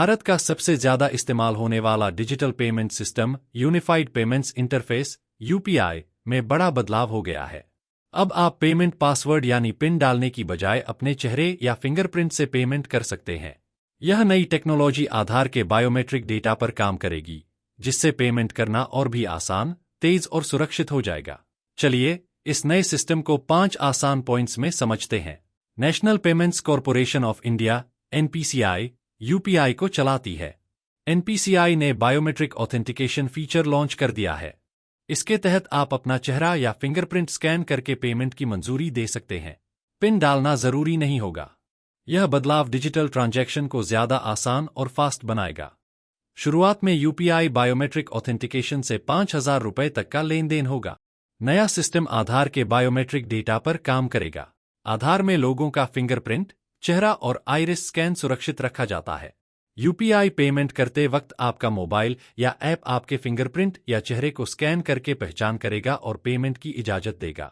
भारत का सबसे ज्यादा इस्तेमाल होने वाला digital payment system unified payments interface UPI में बड़ा बदलाव हो गया है। अब आप पेमेंट पासवर्ड यानी पिन डालने की बजाय अपने चेहरे या फिंगरप्रिंट से पेमेंट कर सकते हैं। यह नई टेक्नोलॉजी आधार के बायोमेट्रिक डेटा पर काम करेगी, जिससे पेमेंट करना और भी आसान, तेज और सुरक्षित हो जाएगा। चलिए इस नए सिस्टम को 5 आसान पॉइंट्स में समझते हैं। National payments corporation of India (NPCI) UPI को चलाती है। एनपीसीआई ने बायोमेट्रिक ऑथेंटिकेशन फीचर लॉन्च कर दिया है। इसके तहत आप अपना चेहरा या फिंगरप्रिंट स्कैन करके पेमेंट की मंजूरी दे सकते हैं। पिन डालना जरूरी नहीं होगा। यह बदलाव डिजिटल ट्रांजैक्शन को ज्यादा आसान और फास्ट बनाएगा। शुरुआत में यूपीआई बायोमेट्रिक ऑथेंटिकेशन से 5,000 रुपये तक का लेन देन होगा। नया सिस्टम आधार के बायोमेट्रिक डेटा पर काम करेगा। आधार में लोगों का फिंगरप्रिंट, चेहरा और आइरिस स्कैन सुरक्षित रखा जाता है। यूपीआई पेमेंट करते वक्त आपका मोबाइल या ऐप आपके फिंगरप्रिंट या चेहरे को स्कैन करके पहचान करेगा और पेमेंट की इजाजत देगा।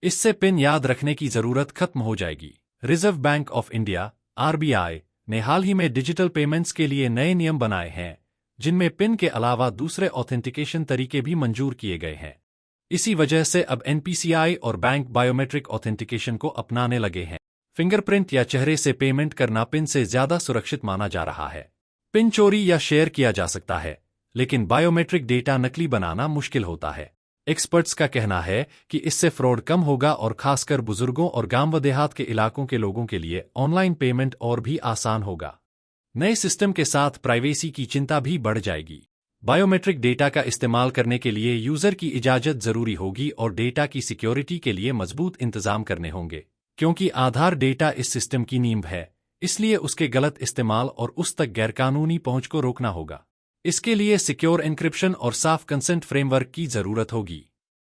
इससे पिन याद रखने की जरूरत खत्म हो जाएगी। Reserve bank of India (RBI) ने हाल ही में डिजिटल पेमेंट्स के लिए नए नियम बनाए हैं, जिनमें पिन के अलावा दूसरे ऑथेंटिकेशन तरीके भी मंजूर किए गए हैं। इसी वजह से अब एनपीसीआई और बैंक बायोमेट्रिक ऑथेंटिकेशन को अपनाने लगे हैं। फिंगरप्रिंट या चेहरे से पेमेंट करना पिन से ज्यादा सुरक्षित माना जा रहा है। पिन चोरी या शेयर किया जा सकता है, लेकिन बायोमेट्रिक डेटा नकली बनाना मुश्किल होता है। एक्सपर्ट्स का कहना है कि इससे फ्रॉड कम होगा और खासकर बुजुर्गों और गांव व देहात के इलाकों के लोगों के लिए ऑनलाइन पेमेंट और भी आसान होगा। नए सिस्टम के साथ प्राइवेसी की चिंता भी बढ़ जाएगी। बायोमेट्रिक डेटा का इस्तेमाल करने के लिए यूजर की इजाजत जरूरी होगी और डेटा की सिक्योरिटी के लिए मजबूत इंतजाम करने होंगे। क्योंकि आधार डेटा इस सिस्टम की नींव है, इसलिए उसके गलत इस्तेमाल और उस तक गैरकानूनी पहुंच को रोकना होगा। इसके लिए सिक्योर एन्क्रिप्शन और साफ कंसेंट फ्रेमवर्क की जरूरत होगी।